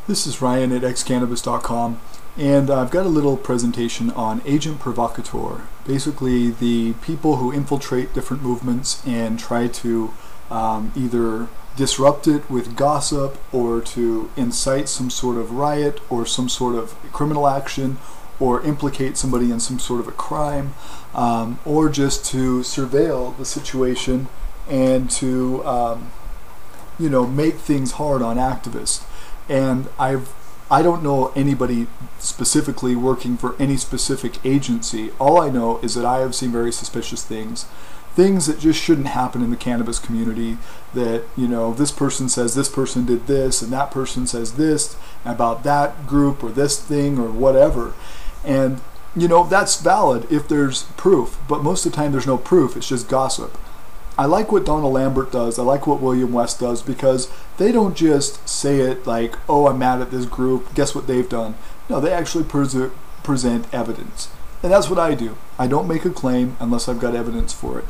This is Ryan at xcannabis.com, and I've got a little presentation on agent provocateur. Basically, the people who infiltrate different movements and try to either disrupt it with gossip or to incite some sort of riot or some sort of criminal action or implicate somebody in some sort of a crime, or just to surveil the situation and to make things hard on activists. And I don't know anybody specifically working for any specific agency. All I know is that I have seen very suspicious things that just shouldn't happen in the cannabis community. That, this person says this person did this and that person says this about that group or this thing or whatever. And that's valid if there's proof, but most of the time there's no proof, it's just gossip. I like what Donald Lambert does, I like what William West does, because they don't just say it like, oh, I'm mad at this group, guess what they've done. No, they actually present evidence. And that's what I do. I don't make a claim unless I've got evidence for it.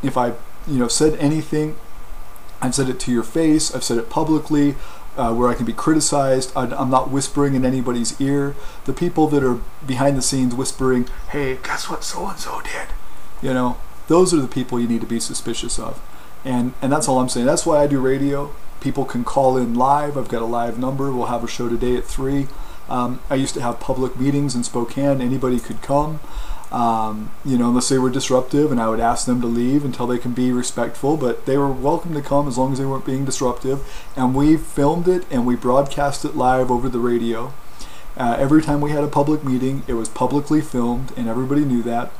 If I said anything, I've said it to your face, I've said it publicly, where I can be criticized. I'm not whispering in anybody's ear. The people that are behind the scenes whispering, hey, guess what so-and-so did? Those are the people you need to be suspicious of. And that's all I'm saying. That's why I do radio. People can call in live. I've got a live number. We'll have a show today at 3. I used to have public meetings in Spokane. Anybody could come, unless they were disruptive, and I would ask them to leave until they can be respectful, but they were welcome to come as long as they weren't being disruptive. And we filmed it and we broadcast it live over the radio. Every time we had a public meeting, it was publicly filmed, and everybody knew that.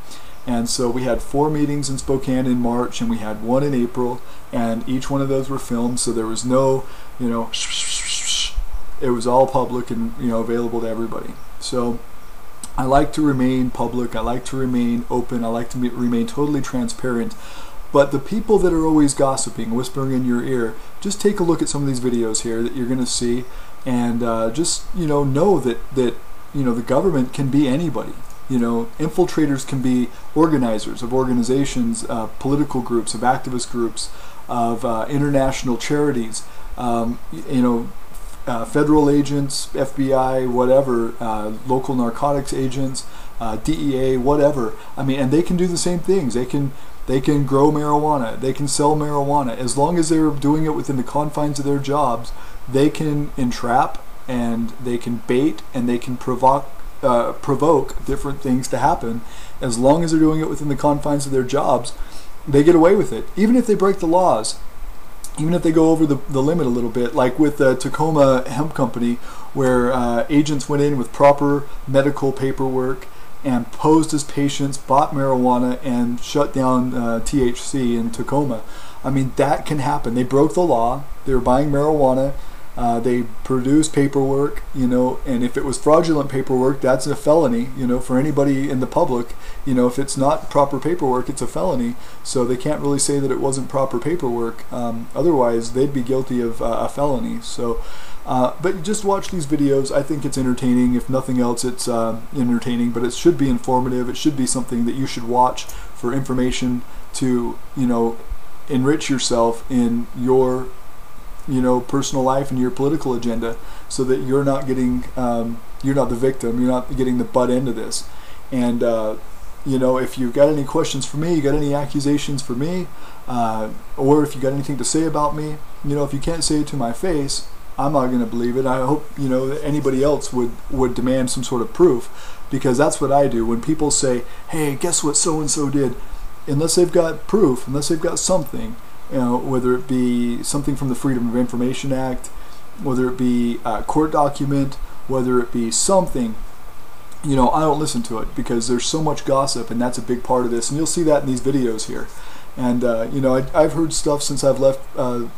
And so we had 4 meetings in Spokane in March, and we had 1 in April, and each one of those were filmed, so there was no, it was all public and, available to everybody. So I like to remain public, I like to remain open, I like to remain totally transparent. But the people that are always gossiping, whispering in your ear, just take a look at some of these videos here that you're going to see, and just, know that the government can be anybody. Infiltrators can be organizers of organizations, political groups, of activist groups, of international charities, federal agents, FBI, whatever, local narcotics agents, DEA, whatever. And they can do the same things. They can grow marijuana. They can sell marijuana. As long as they're doing it within the confines of their jobs, they can entrap, and they can bait, and they can provoke different things to happen. As long as they're doing it within the confines of their jobs, they get away with it. Even if they break the laws, even if they go over the limit a little bit, like with the Tacoma Hemp Company, where agents went in with proper medical paperwork and posed as patients, bought marijuana, and shut down THC in Tacoma. That can happen. They broke the law. They were buying marijuana. They produced paperwork, and if it was fraudulent paperwork, that's a felony, for anybody in the public. If it's not proper paperwork, it's a felony. So they can't really say that it wasn't proper paperwork. Otherwise, they'd be guilty of a felony. So, but just watch these videos. I think it's entertaining. If nothing else, it's entertaining, but it should be informative. It should be something that you should watch for information to, enrich yourself in your personal life and your political agenda, so that you're not getting, you're not the victim, you're not getting the butt end of this. And if you've got any questions for me, you got any accusations for me, or if you got anything to say about me, if you can't say it to my face, I'm not going to believe it. I hope that anybody else would demand some sort of proof, because that's what I do. When people say, hey, guess what so and so did, unless they've got proof, unless they've got something, whether it be something from the Freedom of Information Act, whether it be a court document, whether it be something, I don't listen to it, because there's so much gossip, and that's a big part of this. And you'll see that in these videos here. And I've heard stuff since I've left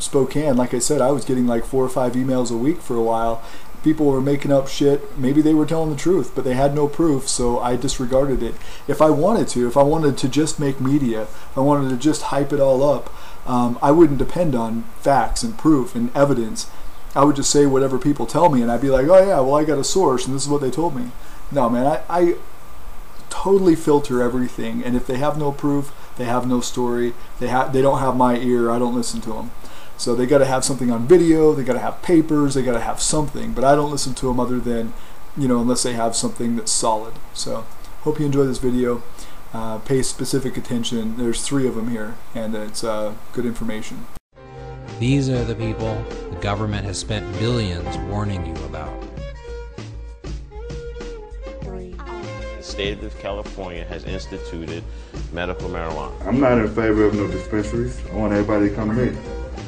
Spokane. Like I said, I was getting like 4 or 5 emails a week for a while. People were making up shit. Maybe they were telling the truth, but they had no proof, so I disregarded it. If I wanted to just make media, if I wanted to just hype it all up, I wouldn't depend on facts and proof and evidence. I would just say whatever people tell me, and I'd be like, oh yeah, well, I got a source, and this is what they told me. No, man, I totally filter everything, and if they have no proof, they have no story, they don't have my ear, I don't listen to them. So they got to have something on video, they got to have papers, they got to have something. But I don't listen to them other than, unless they have something that's solid. So hope you enjoy this video. Pay specific attention. There's 3 of them here, and it's good information. These are the people the government has spent billions warning you about. The state of California has instituted medical marijuana. I'm not in favor of no dispensaries. I want everybody to come here.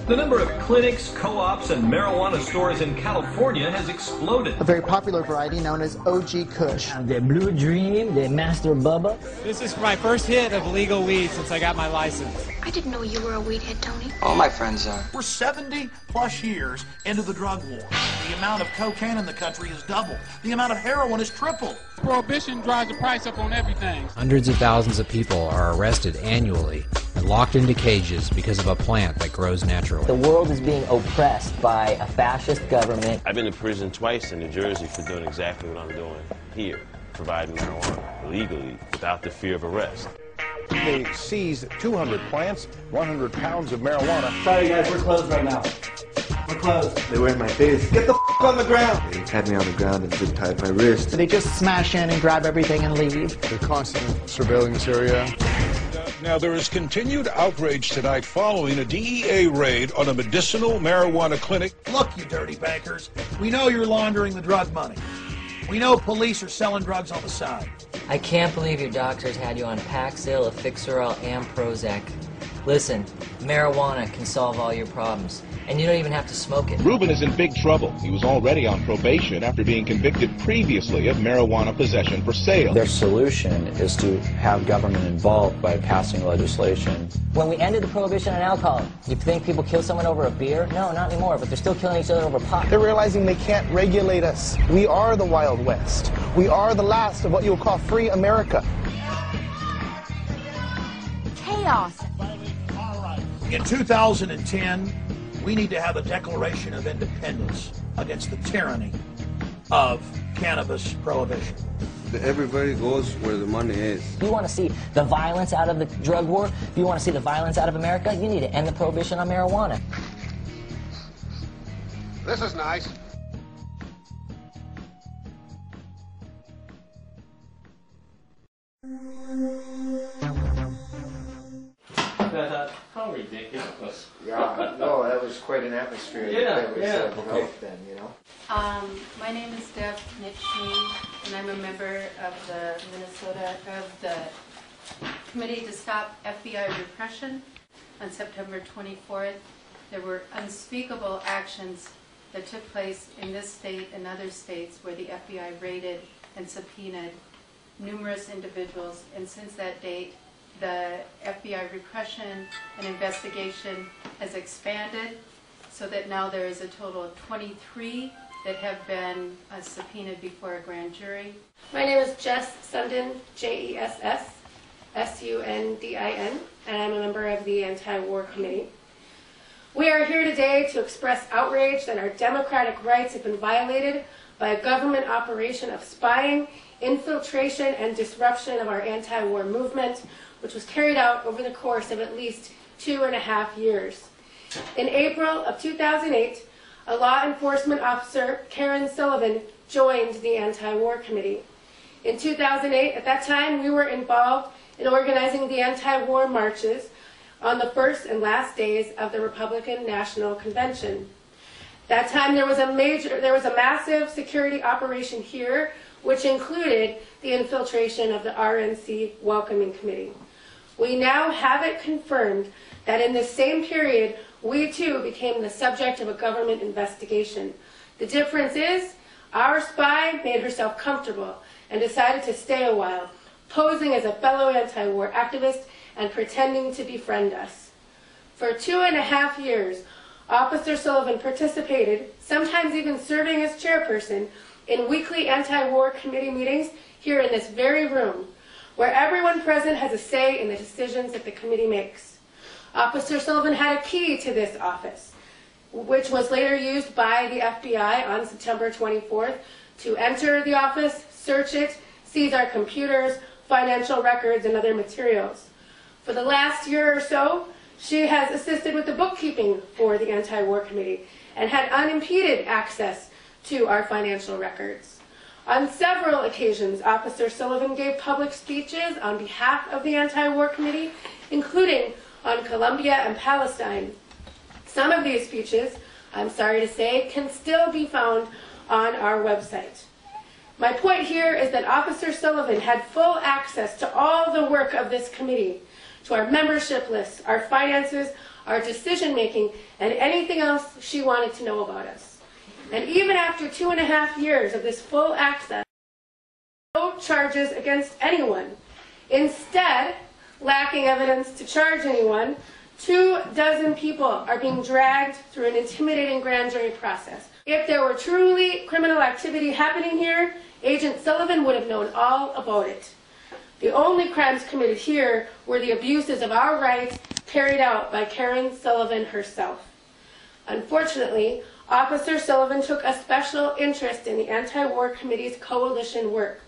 The number of clinics, co-ops, and marijuana stores in California has exploded. A very popular variety known as OG Kush. The Blue Dream, the Master Bubba. This is my first hit of legal weed since I got my license. I didn't know you were a weed head, Tony. All my friends are. We're 70 plus years into the drug war. The amount of cocaine in the country is doubled. The amount of heroin is tripled. Prohibition drives the price up on everything. Hundreds of thousands of people are arrested annually and locked into cages because of a plant that grows naturally. The world is being oppressed by a fascist government. I've been to prison twice in New Jersey for doing exactly what I'm doing here, providing marijuana legally without the fear of arrest. They seized 200 plants, 100 pounds of marijuana. Sorry guys, we're closed right now. We're closed. They were in my face. Get the f on the ground. They had me on the ground and zip tied my wrist. They just smash in and grab everything and leave. They're constantly surveilling this area. Now, there is continued outrage tonight following a DEA raid on a medicinal marijuana clinic. Look, you dirty bankers, we know you're laundering the drug money. We know police are selling drugs on the side. I can't believe your doctors had you on Paxil, Afixerol, and Prozac. Listen, marijuana can solve all your problems, and you don't even have to smoke it. Ruben is in big trouble. He was already on probation after being convicted previously of marijuana possession for sale. Their solution is to have government involved by passing legislation. When we ended the prohibition on alcohol, you think people kill someone over a beer? No, not anymore, but they're still killing each other over pot. They're realizing they can't regulate us. We are the Wild West. We are the last of what you would call free America. Chaos. In 2010, we need to have a Declaration of Independence against the tyranny of cannabis prohibition. Everybody goes where the money is. If you want to see the violence out of the drug war, if you want to see the violence out of America, you need to end the prohibition on marijuana. This is nice. How ridiculous. Yeah, no, that was quite an atmosphere. That was developed then, you know. My name is Deb Nitschney, and I'm a member of the Committee to Stop FBI Repression. On September 24th, there were unspeakable actions that took place in this state and other states where the FBI raided and subpoenaed numerous individuals, and since that date, the FBI repression and investigation has expanded so that now there is a total of 23 that have been subpoenaed before a grand jury. My name is Jess Sundin, Jess Sundin, and I'm a member of the Anti-War Committee. We are here today to express outrage that our democratic rights have been violated by a government operation of spying, infiltration, and disruption of our anti-war movement, which was carried out over the course of at least 2.5 years. In April of 2008, a law enforcement officer, Karen Sullivan, joined the Anti-War Committee. In 2008, at that time, we were involved in organizing the anti-war marches on the first and last days of the Republican National Convention. That time there was a massive security operation here, which included the infiltration of the RNC Welcoming Committee. We now have it confirmed that in this same period, we too became the subject of a government investigation. The difference is, our spy made herself comfortable and decided to stay a while, posing as a fellow anti-war activist and pretending to befriend us. For 2.5 years, Officer Sullivan participated, sometimes even serving as chairperson, in weekly anti-war committee meetings here in this very room, where everyone present has a say in the decisions that the committee makes. Officer Sullivan had a key to this office, which was later used by the FBI on September 24th to enter the office, search it, seize our computers, financial records, and other materials. For the last year or so, She has assisted with the bookkeeping for the Anti-War Committee and had unimpeded access to our financial records. On several occasions, Officer Sullivan gave public speeches on behalf of the Anti-War Committee, including on Colombia and Palestine. Some of these speeches, I'm sorry to say, can still be found on our website. My point here is that Officer Sullivan had full access to all the work of this committee, to our membership lists, our finances, our decision-making, and anything else she wanted to know about us. And even after 2.5 years of this full access, no charges against anyone. Instead, lacking evidence to charge anyone, 24 people are being dragged through an intimidating grand jury process. If there were truly criminal activity happening here, Agent Sullivan would have known all about it. The only crimes committed here were the abuses of our rights carried out by Karen Sullivan herself. Unfortunately, Officer Sullivan took a special interest in the Anti-War Committee's coalition work.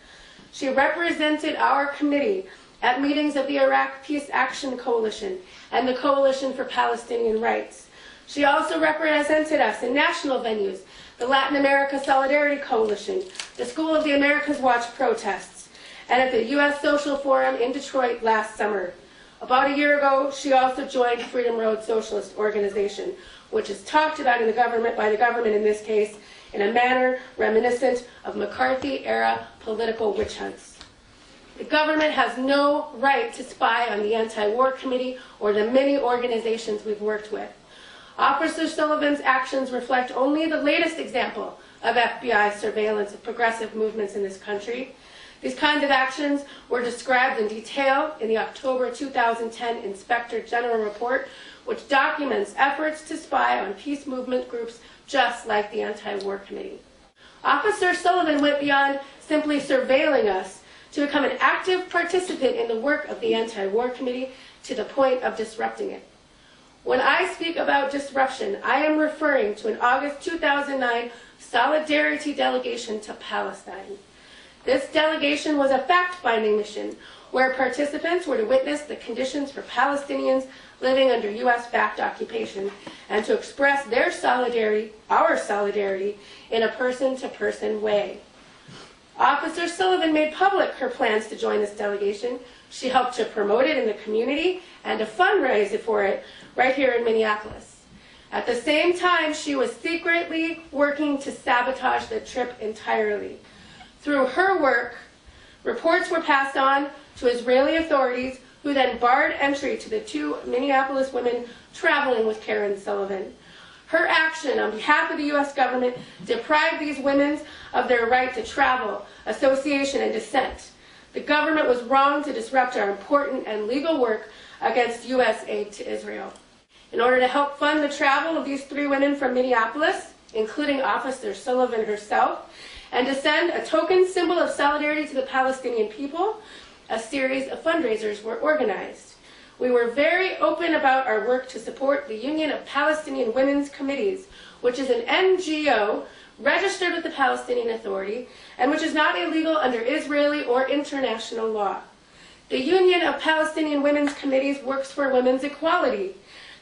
She represented our committee at meetings of the Iraq Peace Action Coalition and the Coalition for Palestinian Rights. She also represented us in national venues, the Latin America Solidarity Coalition, the School of the Americas Watch protests, and at the U.S. Social Forum in Detroit last summer. About a year ago, she also joined Freedom Road Socialist Organization, which is talked about in the government, by the government in this case, in a manner reminiscent of McCarthy-era political witch hunts. The government has no right to spy on the Anti-War Committee or the many organizations we've worked with. Officer Sullivan's actions reflect only the latest example of FBI surveillance of progressive movements in this country. These kinds of actions were described in detail in the October 2010 Inspector General Report, which documents efforts to spy on peace movement groups just like the Anti-War Committee. Officer Sullivan went beyond simply surveilling us to become an active participant in the work of the Anti-War Committee to the point of disrupting it. When I speak about disruption, I am referring to an August 2009 Solidarity delegation to Palestine. This delegation was a fact-finding mission where participants were to witness the conditions for Palestinians living under U.S.-backed occupation and to express their solidarity, our solidarity, in a person-to-person way. Officer Sullivan made public her plans to join this delegation. She helped to promote it in the community and to fundraise for it right here in Minneapolis. At the same time, she was secretly working to sabotage the trip entirely. Through her work, reports were passed on to Israeli authorities, who then barred entry to the 2 Minneapolis women traveling with Karen Sullivan. Her action on behalf of the U.S. government deprived these women of their right to travel, association, and dissent. The government was wrong to disrupt our important and legal work against U.S. aid to Israel. In order to help fund the travel of these 3 women from Minneapolis, including Officer Sullivan herself, and to send a token symbol of solidarity to the Palestinian people, a series of fundraisers were organized. We were very open about our work to support the Union of Palestinian Women's Committees, which is an NGO registered with the Palestinian Authority and which is not illegal under Israeli or international law. The Union of Palestinian Women's Committees works for women's equality.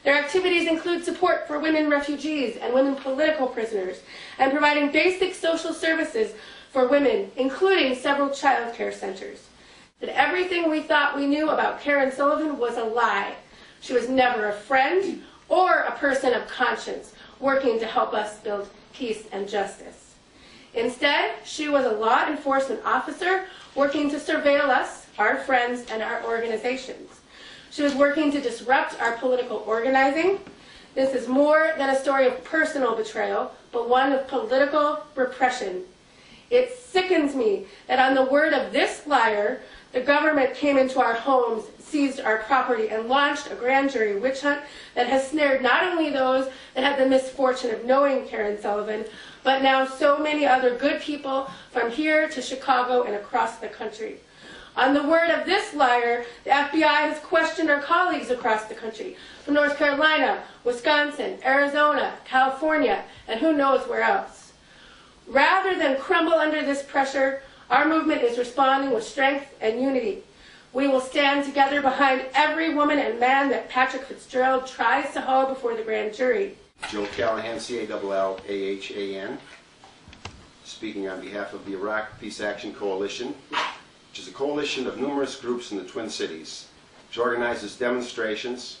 Their activities include support for women refugees and women political prisoners, and providing basic social services for women, including several child care centers. That everything we thought we knew about Karen Sullivan was a lie. She was never a friend or a person of conscience working to help us build peace and justice. Instead, she was a law enforcement officer working to surveil us, our friends, and our organizations. She was working to disrupt our political organizing. This is more than a story of personal betrayal, but one of political repression. It sickens me that on the word of this liar, the government came into our homes, seized our property, and launched a grand jury witch hunt that has snared not only those that had the misfortune of knowing Karen Sullivan, but now so many other good people from here to Chicago and across the country. On the word of this liar, the FBI has questioned our colleagues across the country, from North Carolina, Wisconsin, Arizona, California, and who knows where else. Rather than crumble under this pressure, our movement is responding with strength and unity. We will stand together behind every woman and man that Patrick Fitzgerald tries to hold before the grand jury. Joe Callahan, C-A-L-L-A-H-A-N, speaking on behalf of the Iraq Peace Action Coalition, which is a coalition of numerous groups in the Twin Cities, which organizes demonstrations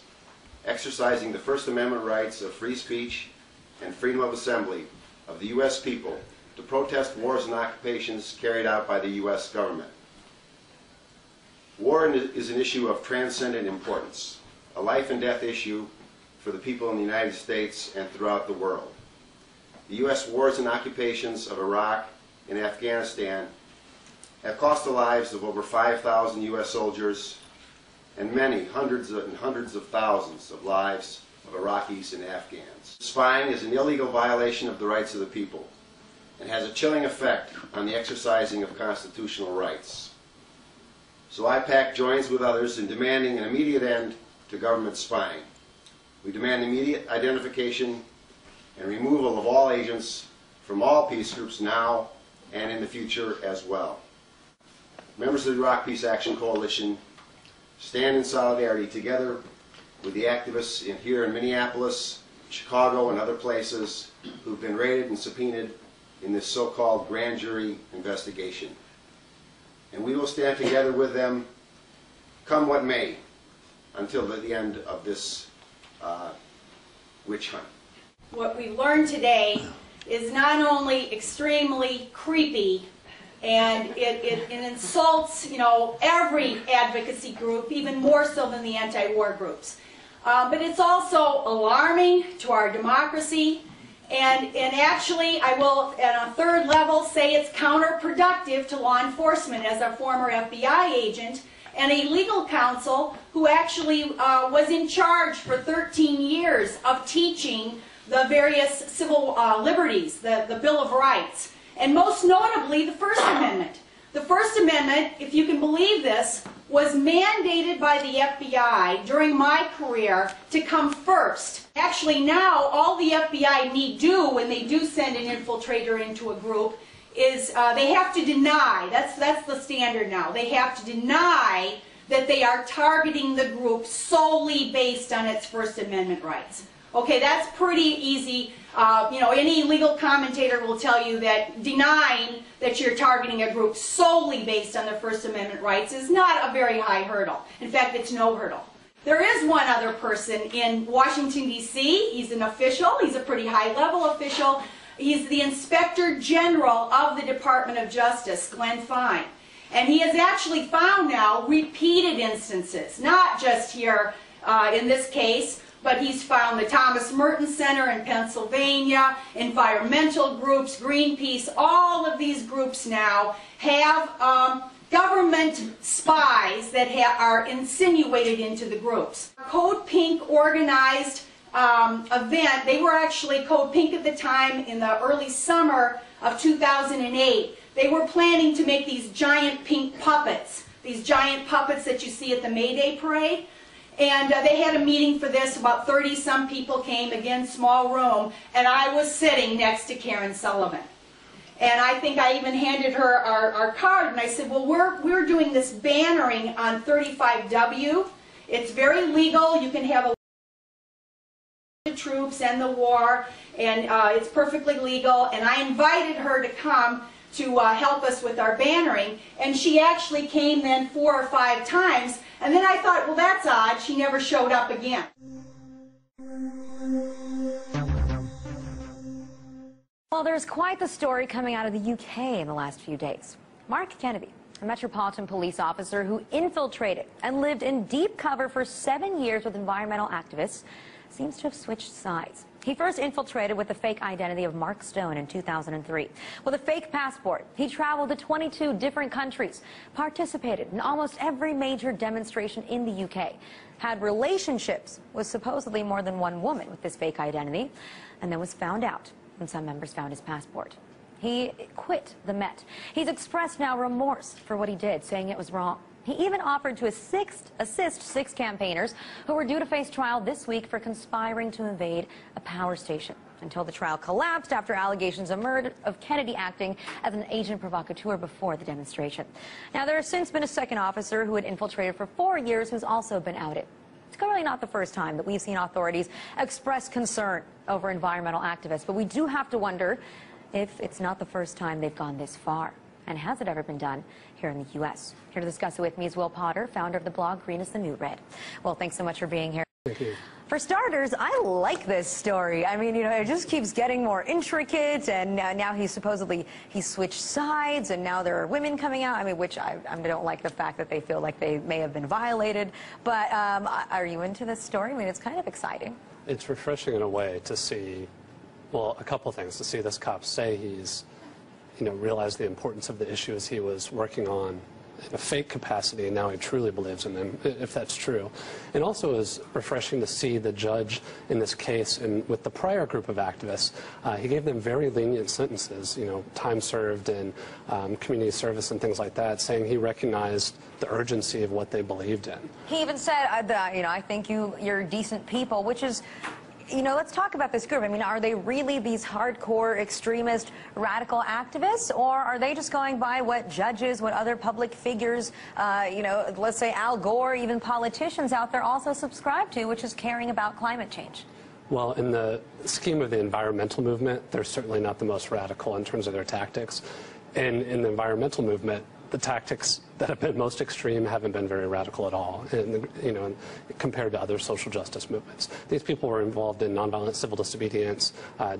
exercising the First Amendment rights of free speech and freedom of assembly of the U.S. people to protest wars and occupations carried out by the U.S. government. War is an issue of transcendent importance, a life and death issue for the people in the United States and throughout the world. The U.S. wars and occupations of Iraq and Afghanistan have cost the lives of over 5,000 U.S. soldiers and many hundreds of thousands of lives of Iraqis and Afghans. Spying is an illegal violation of the rights of the people and has a chilling effect on the exercising of constitutional rights. So IPAC joins with others in demanding an immediate end to government spying. We demand immediate identification and removal of all agents from all peace groups now and in the future as well. Members of the Iraq Peace Action Coalition stand in solidarity together with the activists here in Minneapolis, Chicago, and other places who've been raided and subpoenaed in this so-called grand jury investigation. And we will stand together with them, come what may, until the end of this witch hunt. What we learned today is not only extremely creepy, and it insults, every advocacy group, even more so than the anti-war groups. But it's also alarming to our democracy, and actually, I will, at a third level, say it's counterproductive to law enforcement as a former FBI agent and a legal counsel who actually was in charge for 13 years of teaching the various civil liberties, the Bill of Rights, and most notably the First Amendment. The First Amendment, if you can believe this, was mandated by the FBI during my career to come first. Actually now, all the FBI need do when they do send an infiltrator into a group is they have to deny, that's the standard now, they have to deny that they are targeting the group solely based on its First Amendment rights. Okay, that's pretty easy. Any legal commentator will tell you that denying that you're targeting a group solely based on their First Amendment rights is not a very high hurdle. In fact, it's no hurdle. There is one other person in Washington, D.C. He's an official. He's a pretty high-level official. He's the Inspector General of the Department of Justice, Glenn Fine. And he has actually found now repeated instances, not just here in this case, but he's found the Thomas Merton Center in Pennsylvania, environmental groups, Greenpeace, all of these groups now have government spies that are insinuated into the groups. Code Pink organized event, they were actually Code Pink at the time in the early summer of 2008. They were planning to make these giant pink puppets, these giant puppets that you see at the May Day parade. And they had a meeting for this. About 30-some people came, again, small room, and I was sitting next to Karen Sullivan. And I think I even handed her our card, and I said, well, we're doing this bannering on 35W. It's very legal. You can have the troops and the war, and it's perfectly legal. And I invited her to come to help us with our bannering, and she actually came then 4 or 5 times, and then I thought, well, that's odd, she never showed up again. Well, there's quite the story coming out of the UK in the last few days. Mark Kennedy, a Metropolitan Police officer who infiltrated and lived in deep cover for 7 years with environmental activists, seems to have switched sides. He first infiltrated with the fake identity of Mark Stone in 2003. With a fake passport, he traveled to 22 different countries, participated in almost every major demonstration in the UK, had relationships with supposedly more than one woman with this fake identity, and then was found out when some members found his passport. He quit the Met. He's expressed now remorse for what he did, saying it was wrong. He even offered to assist 6 campaigners who were due to face trial this week for conspiring to invade a power station. until the trial collapsed after allegations emerged of Kennedy acting as an agent provocateur before the demonstration. Now, there has since been a second officer who had infiltrated for 4 years who's also been outed. It's clearly not the first time that we've seen authorities express concern over environmental activists, but we do have to wonder if it's not the first time they've gone this far. And has it ever been done here in the U.S.? Here to discuss it with me is Will Potter, founder of the blog Green is the New Red. Well, thanks so much for being here. Thank you. For starters, I like this story. I mean, it just keeps getting more intricate, and now he switched sides, and now there are women coming out. I mean, which I don't like the fact that they feel like they may have been violated. But are you into this story? I mean, it's kind of exciting. It's refreshing in a way to see, well, a couple things. To see this cop say he's, realized the importance of the issues he was working on in a fake capacity, and now he truly believes in them, if that's true. And also is refreshing to see the judge in this case, and with the prior group of activists, he gave them very lenient sentences, time served and community service and things like that, saying he recognized the urgency of what they believed in. He even said, I think you're decent people, which is, let's talk about this group. I mean, are they really these hardcore, extremist, radical activists, or are they just going by what judges, what other public figures, let's say Al Gore, even politicians out there also subscribe to, which is caring about climate change? Well, in the scheme of the environmental movement, they're certainly not the most radical in terms of their tactics. And in the environmental movement, the tactics that have been most extreme haven't been very radical at all, compared to other social justice movements. These people were involved in nonviolent civil disobedience,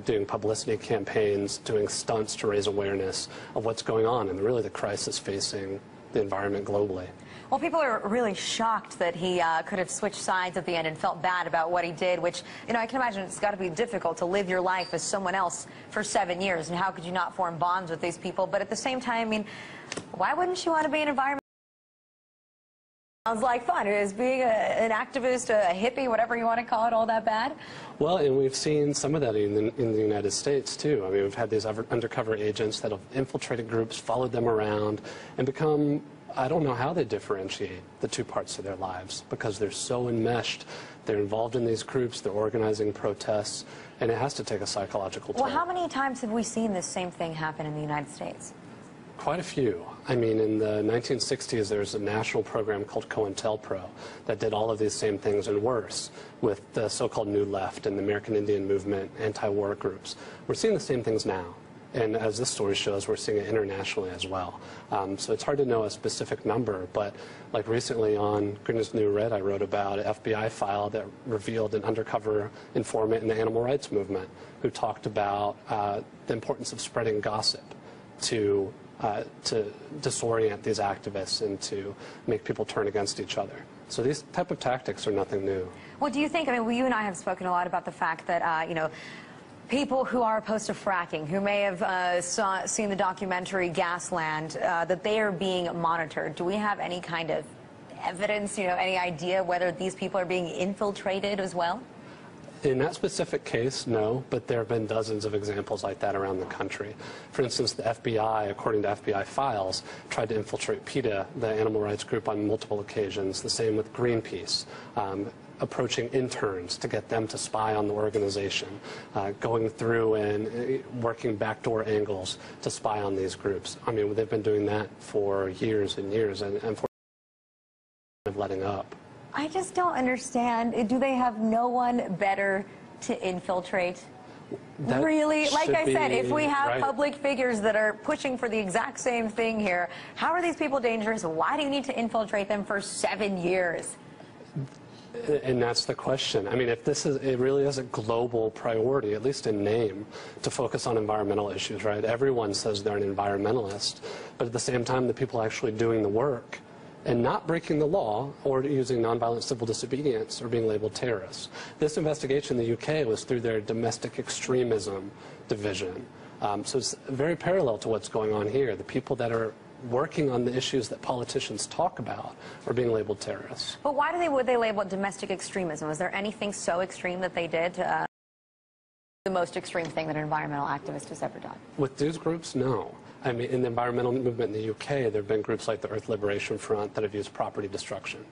doing publicity campaigns, doing stunts to raise awareness of what's going on and really the crisis facing the environment globally. Well, people are really shocked that he could have switched sides at the end and felt bad about what he did, which, I can imagine it's got to be difficult to live your life as someone else for 7 years, and how could you not form bonds with these people? But at the same time, I mean, why wouldn't you want to be an environmental? Sounds like fun. Is being an activist, a hippie, whatever you want to call it, all that bad? Well, and we've seen some of that in the United States, too. I mean, we've had these undercover agents that have infiltrated groups, followed them around, and become, I don't know how they differentiate the two parts of their lives, because they're so enmeshed. They're involved in these groups, they're organizing protests, and it has to take a psychological toll. Well, how many times have we seen this same thing happen in the United States? Quite a few. I mean, in the 1960s, there was a national program called COINTELPRO that did all of these same things and worse with the so-called New Left and the American Indian Movement, anti-war groups. We're seeing the same things now. And as this story shows, we're seeing it internationally as well. So it's hard to know a specific number, but like recently on Green is the New Red, I wrote about an FBI file that revealed an undercover informant in the animal rights movement who talked about the importance of spreading gossip to disorient these activists and to make people turn against each other. So these type of tactics are nothing new. Well, do you think, I mean, well, you and I have spoken a lot about the fact that, people who are opposed to fracking, who may have seen the documentary Gasland, that they are being monitored. Do we have any kind of evidence, any idea whether these people are being infiltrated as well? In that specific case, no, but there have been dozens of examples like that around the country. For instance, the FBI, according to FBI files, tried to infiltrate PETA, the animal rights group, on multiple occasions. The same with Greenpeace, approaching interns to get them to spy on the organization, going through and working backdoor angles to spy on these groups. I mean, they've been doing that for years and years, and unfortunately, letting up. I just don't understand. Do they have no one better to infiltrate? That really? Like I said, if we have right. public figures that are pushing for the exact same thing here, how are these people dangerous? Why do you need to infiltrate them for 7 years? And that's the question. I mean, if it really is a global priority, at least in name, to focus on environmental issues, right? Everyone says they're an environmentalist, but at the same time, the people actually doing the work and not breaking the law or using nonviolent civil disobedience are being labeled terrorists. This investigation in the UK was through their domestic extremism division. So it's very parallel to what's going on here. The people that are working on the issues that politicians talk about are being labeled terrorists. But why would they label it domestic extremism? Was there anything so extreme that they did to the most extreme thing that an environmental activist has ever done? With these groups, no. I mean, in the environmental movement in the UK, there have been groups like the Earth Liberation Front that have used property destruction.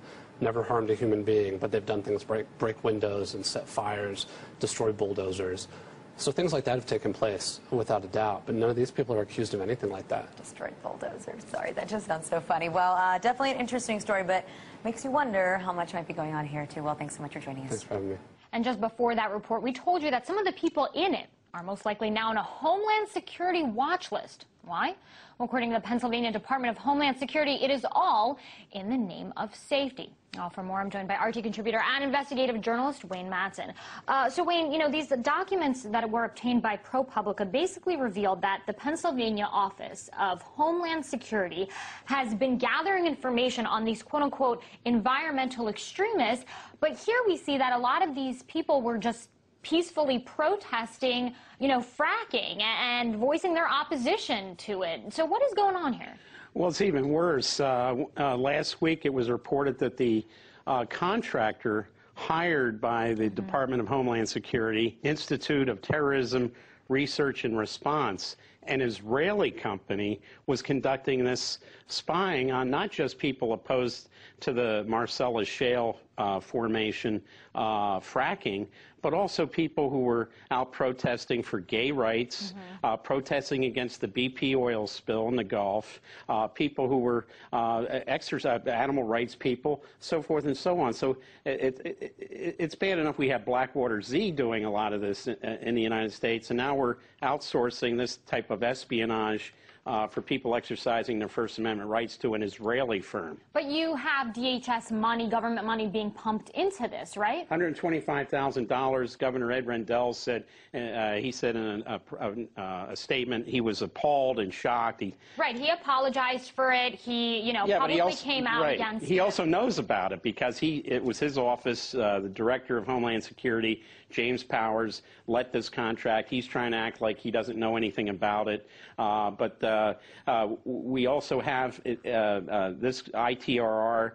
Never harmed a human being, but they've done things, break windows and set fires, destroy bulldozers. So things like that have taken place, without a doubt, but none of these people are accused of anything like that. Destroyed bulldozer. Sorry, that just sounds so funny. Well, definitely an interesting story, but makes you wonder how much might be going on here, too. Well, thanks so much for joining us. Thanks for having me. And just before that report, we told you that some of the people in it are most likely now on a Homeland Security watch list. Why? Well, according to the Pennsylvania Department of Homeland Security, it is all in the name of safety. Now, for more, I'm joined by RT contributor and investigative journalist Wayne Madsen. So, Wayne, you know, these documents that were obtained by ProPublica basically revealed that the Pennsylvania Office of Homeland Security has been gathering information on these quote-unquote environmental extremists. But here we see that a lot of these people were just peacefully protesting, you know, fracking and voicing their opposition to it. So what is going on here? Well, it's even worse. Last week it was reported that the contractor hired by the Department of Homeland Security, Institute of Terrorism Research and Response, an Israeli company, was conducting this spying on not just people opposed to the Marcellus Shale formation fracking, but also people who were out protesting for gay rights, protesting against the BP oil spill in the Gulf, people who were animal rights people, so forth and so on. So it's bad enough we have Blackwater Z doing a lot of this in the United States, and now we're outsourcing this type of espionage for people exercising their First Amendment rights to an Israeli firm. But you have DHS money, government money being pumped into this, right? $125,000. Governor Ed Rendell said, he said in a statement, he was appalled and shocked. Right, he apologized for it. He, you know, publicly came out against it. He also knows about it because it was his office, the Director of Homeland Security, James Powers, let this contract. He's trying to act like he doesn't know anything about it. But we also have this ITRR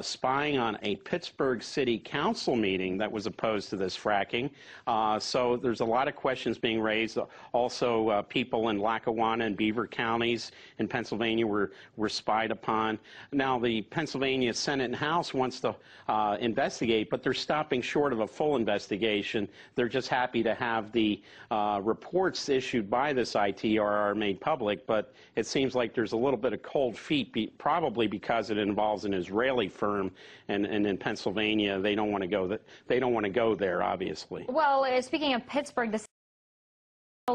spying on a Pittsburgh City Council meeting that was opposed to this fracking. So there's a lot of questions being raised. Also, people in Lackawanna and Beaver counties in Pennsylvania were spied upon. Now, the Pennsylvania Senate and House wants to investigate, but they're stopping short of a full investigation. They're just happy to have the reports issued by this ITRR made public, but it seems like there's a little bit of cold feet, probably because it involves an Israeli firm, and in Pennsylvania they don't want to go. They don't want to go there, obviously. Well, speaking of Pittsburgh, the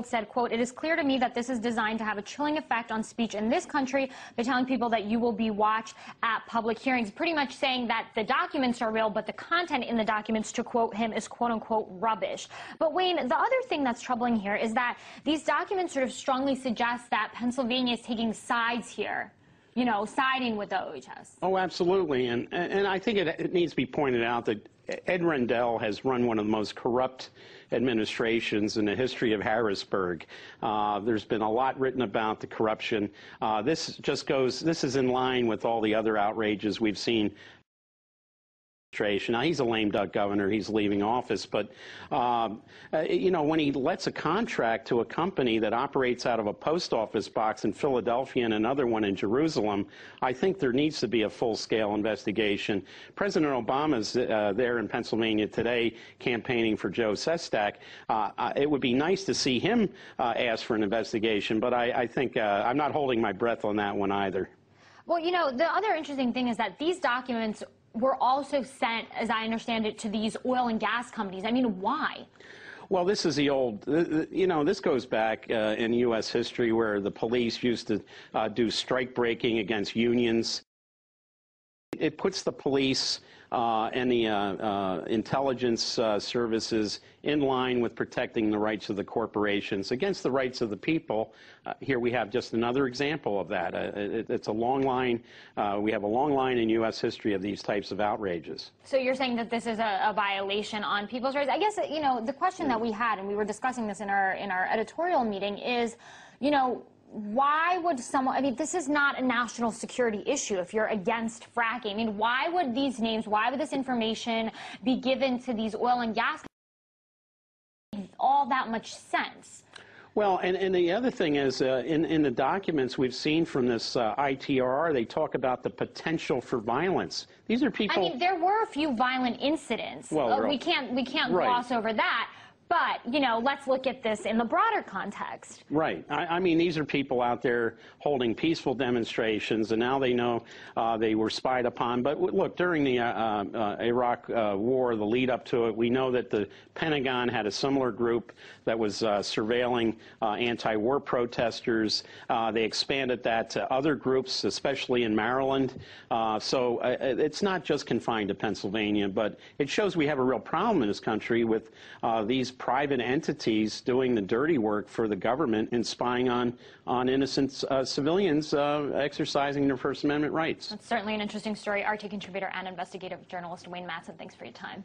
said, quote, "It is clear to me that this is designed to have a chilling effect on speech in this country by telling people that you will be watched at public hearings," pretty much saying that the documents are real, but the content in the documents, to quote him, is quote-unquote rubbish. But Wayne, the other thing that's troubling here is that these documents sort of strongly suggest that Pennsylvania is taking sides here, you know, siding with the OHS. Oh, absolutely. And I think it needs to be pointed out that Ed Rendell has run one of the most corrupt administrations in the history of Harrisburg. There's been a lot written about the corruption. This is in line with all the other outrages we've seen. Now, he's a lame duck governor. He's leaving office. But, you know, when he lets a contract to a company that operates out of a post office box in Philadelphia and another one in Jerusalem, I think there needs to be a full-scale investigation. President Obama's there in Pennsylvania today campaigning for Joe Sestak. It would be nice to see him ask for an investigation, but I think I'm not holding my breath on that one either. Well, you know, the other interesting thing is that these documents were also sent, as I understand it, to these oil and gas companies. I mean, why? Well, this is the old, you know, this goes back in U.S. history where the police used to do strike breaking against unions. It puts the police and the intelligence services in line with protecting the rights of the corporations against the rights of the people. Here we have just another example of that. It's a long line. We have a long line in U.S. history of these types of outrages. So you're saying that this is a violation on people's rights? I guess, you know, the question that we had, and we were discussing this in our editorial meeting, is, you know, why would someone, I mean, this is not a national security issue if you're against fracking. I mean, why would these names, why would this information be given to these oil and gas companies? All that much sense? Well, and the other thing is, in the documents we've seen from this ITRR, they talk about the potential for violence. These are people. I mean, there were a few violent incidents. Well, we can't gloss over that. But, you know, let's look at this in the broader context. Right. I mean, these are people out there holding peaceful demonstrations, and now they know they were spied upon. But look, during the Iraq war, the lead up to it, we know that the Pentagon had a similar group that was surveilling anti-war protesters. They expanded that to other groups, especially in Maryland. So it's not just confined to Pennsylvania, but it shows we have a real problem in this country with these private entities doing the dirty work for the government and spying on innocent civilians exercising their First Amendment rights. That's certainly an interesting story. RT contributor and investigative journalist Wayne Matson, thanks for your time.